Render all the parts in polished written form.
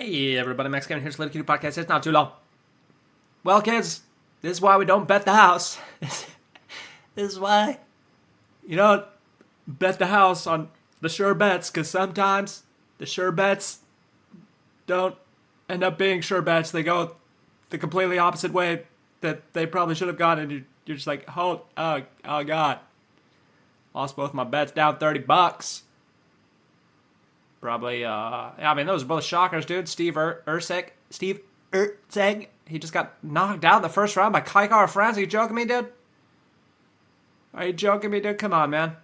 Hey everybody, Max Cameron here, Slitty Cutie Podcast. It's not too long. Well, kids, this is why we don't bet the house. This is why you don't bet the house on the sure bets, because sometimes the sure bets don't end up being sure bets. They go the completely opposite way that they probably should have gone, and you're just like, oh God. Lost both my bets, down $30. Probably, I mean, those are both shockers, dude. Steve Erceg, he just got knocked out in the first round by Kaikar France. Are you joking me, dude? Are you joking me, dude? Come on, man.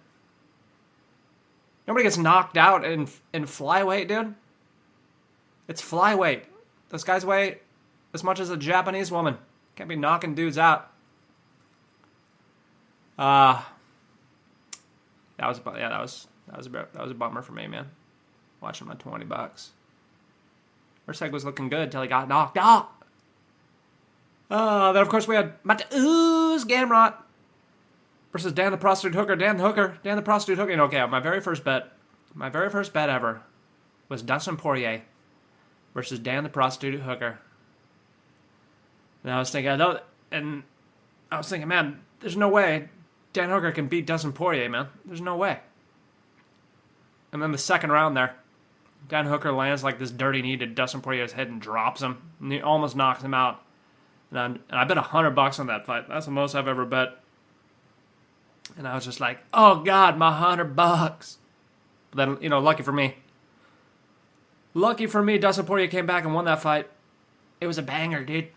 Nobody gets knocked out in flyweight, dude. It's flyweight. Those guys weigh as much as a Japanese woman. Can't be knocking dudes out. That was a bummer for me, man. Watching my $20. Erceg was looking good till he got knocked out. Then of course we had Mateusz Gamrot versus Dan the Prostitute Hooker. Dan the Prostitute Hooker. Okay, my very first bet ever was Dustin Poirier versus Dan the Prostitute Hooker. And I was thinking, man, there's no way Dan Hooker can beat Dustin Poirier, man. There's no way. And then the second round there, Dan Hooker lands like this dirty knee to Dustin Poirier's head and drops him. And he almost knocks him out. And I bet $100 on that fight. That's the most I've ever bet. And I was just like, oh God, my $100. But then, lucky for me, Dustin Poirier came back and won that fight. It was a banger, dude.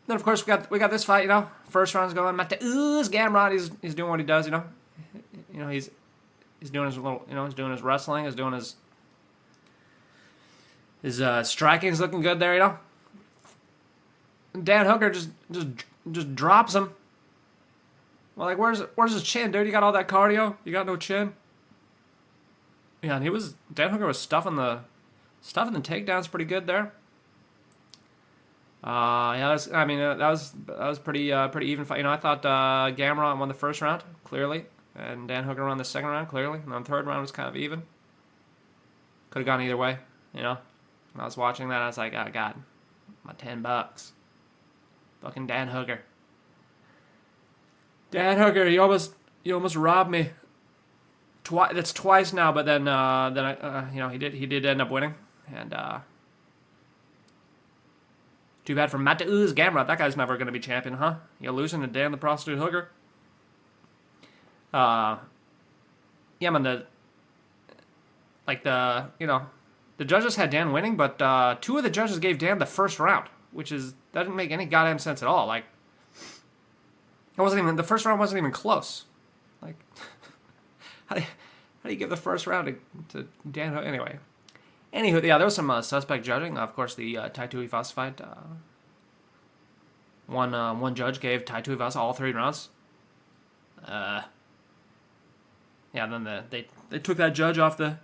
Then of course we got this fight, First round's going. Mateusz Gamrot, he's doing what he does, He's doing his little, he's doing his wrestling, he's doing his striking's looking good there, And Dan Hooker just drops him. Well, like, where's his chin, dude? You got all that cardio? You got no chin? Yeah, and Dan Hooker was stuffing the takedowns pretty good there. That was pretty even fight. I thought Gamrot won the first round clearly, and Dan Hooker won the second round clearly, and then the third round was kind of even. Could have gone either way, When I was watching that, I was like, oh God, my $10. Fucking Dan Hooker. Dan Hooker, you almost robbed me. That's twice now, but then he did end up winning, and too bad for Mateusz Gamrot. That guy's never going to be champion, huh? You're losing to Dan the Prostitute Hooker. The judges had Dan winning, but two of the judges gave Dan the first round, which doesn't make any goddamn sense at all. Like, the first round wasn't even close. Like, how do you give the first round to Dan? Anyway, there was some suspect judging. Of course, the Tai Tuivasa fight. One judge gave Tai Tuivasa all 3 rounds. Then they took that judge off the.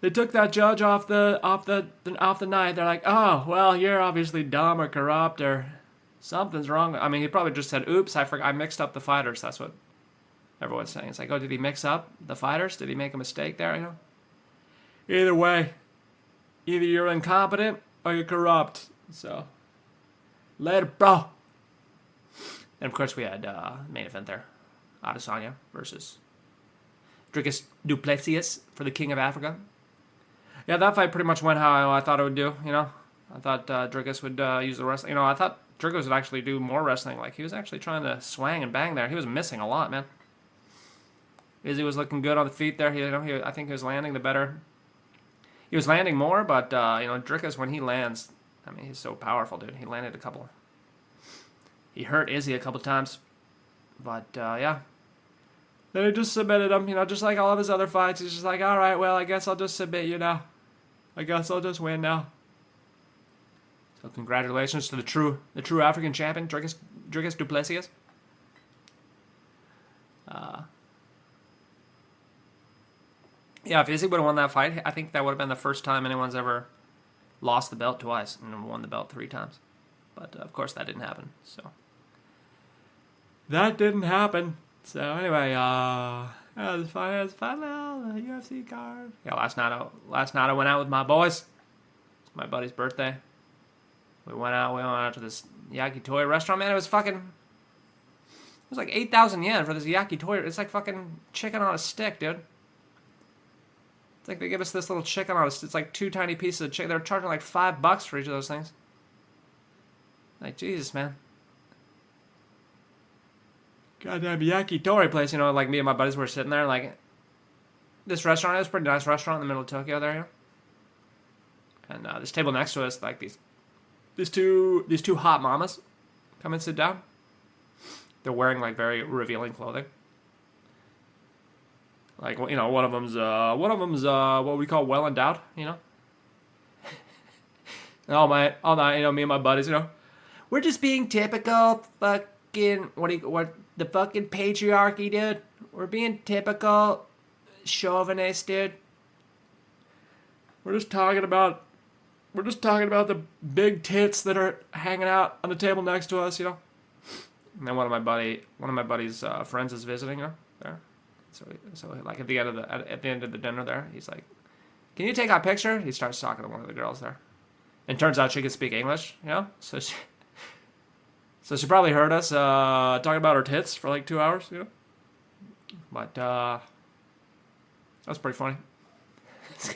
They took that judge off the night. They're like, oh well, you're obviously dumb or corrupt or something's wrong. I mean, he probably just said, "Oops, I mixed up the fighters." That's what everyone's saying. It's like, oh, did he mix up the fighters? Did he make a mistake there? Either way, either you're incompetent or you're corrupt. So, later, bro. And of course, we had main event there, Adesanya versus Dricus du Plessis for the King of Africa. Yeah, that fight pretty much went how I thought it would do, I thought Dricus would use the wrestling. I thought Dricus would actually do more wrestling. Like, he was actually trying to swang and bang there. He was missing a lot, man. Izzy was looking good on the feet there. I think he was landing the better. He was landing more, but, Dricus, when he lands, I mean, he's so powerful, dude. He landed a couple. He hurt Izzy a couple times. But, yeah. Then he just submitted him, just like all of his other fights. He's just like, all right, well, I guess I'll just submit you now. I guess I'll just win now. So congratulations to the true African champion, Dricus du Plessis. If Izzy would have won that fight, I think that would have been the first time anyone's ever lost the belt twice and won the belt 3 times. But, of course, that didn't happen. So that didn't happen. So anyway, it was fun now, the UFC card. Yeah, last night I went out with my boys. my buddy's birthday. We went out to this yakitori restaurant, man. It was like 8,000 yen for this yakitori. It's like fucking chicken on a stick, dude. It's like they give us this little chicken on a stick. It's like 2 tiny pieces of chicken. They're charging like $5 for each of those things. Like, Jesus, man. Goddamn yakitori place, like me and my buddies were sitting there, like, this restaurant, it was a pretty nice restaurant in the middle of Tokyo there, And this table next to us, like these two hot mamas come and sit down. They're wearing like very revealing clothing. Like, one of them's what we call well endowed, And all night, me and my buddies, we're just being typical fucking what the fucking patriarchy, dude. We're being typical chauvinist, dude. We're just talking about the big tits that are hanging out on the table next to us, And then one of my buddy's friends is visiting there. So like at the end of the dinner there, he's like, "Can you take our picture?" He starts talking to one of the girls there, and turns out she could speak English, So she probably heard us talking about her tits for like 2 hours, But that was pretty funny. It's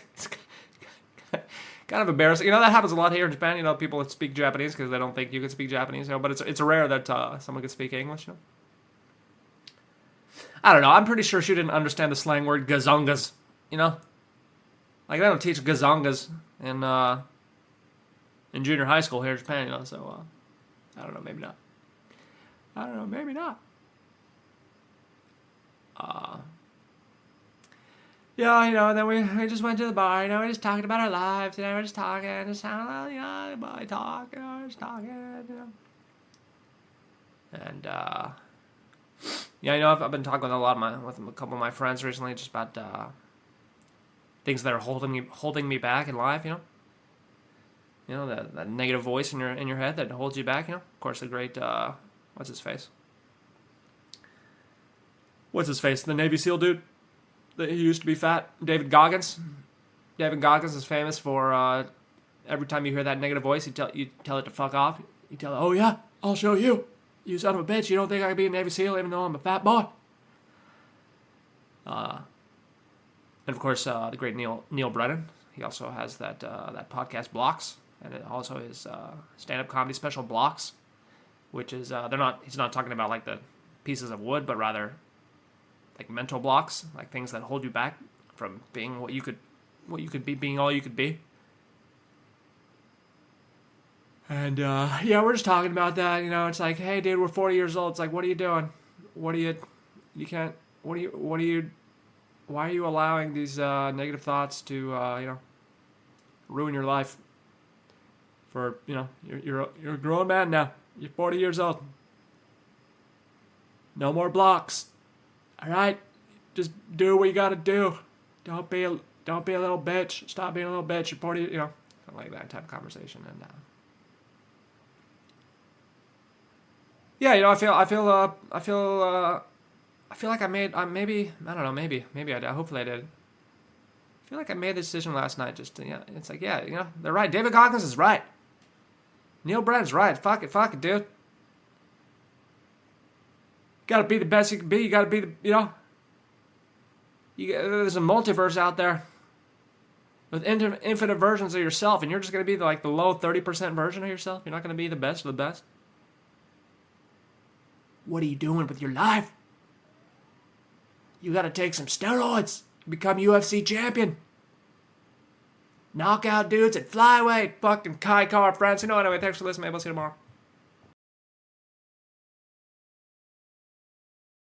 kind of embarrassing. That happens a lot here in Japan. People that speak Japanese because they don't think you can speak Japanese. But it's rare that someone can speak English. I don't know. I'm pretty sure she didn't understand the slang word gazongas. Like they don't teach gazongas in junior high school here in Japan. So I don't know. Maybe not. Yeah, and then we just went to the bar, we're just talking about our lives, we're just talking, just boy talk, just talking, And, I've been talking with with a couple of my friends recently just about, things that are holding me back in life, that negative voice in your head that holds you back, Of course, the great, what's his face? The Navy SEAL dude? He used to be fat. David Goggins. David Goggins is famous for every time you hear that negative voice, you tell it to fuck off. You tell it, "Oh yeah, I'll show you. You son of a bitch. You don't think I can be a Navy SEAL even though I'm a fat boy?" And of course, the great Neil Brennan. He also has that podcast Blocks, and it also his stand-up comedy special Blocks, which is he's not talking about like the pieces of wood, but rather like mental blocks, like things that hold you back from being what you could be, being all you could be. And we're just talking about that. It's like, hey, dude, we're 40 years old. It's like, what are you doing? Why are you allowing these negative thoughts to ruin your life? For you're a grown man now. You're 40 years old. No more blocks. All right, just do what you gotta do. Don't be a little bitch. Stop being a little bitch. You're 40, something like that type of conversation. And I feel like hopefully I did. I feel like I made the decision last night. It's like, they're right. David Goggins is right. Neil Brennan's right. Fuck it, dude. Gotta be the best you can be. You gotta be there's a multiverse out there with infinite versions of yourself, and you're just gonna be the low 30% version of yourself. You're not gonna be the best of the best. What are you doing with your life? You gotta take some steroids. Become UFC champion. Knock out dudes at flyweight. Fucking Kai Car France. Anyway, thanks for listening. Maybe I'll see you tomorrow.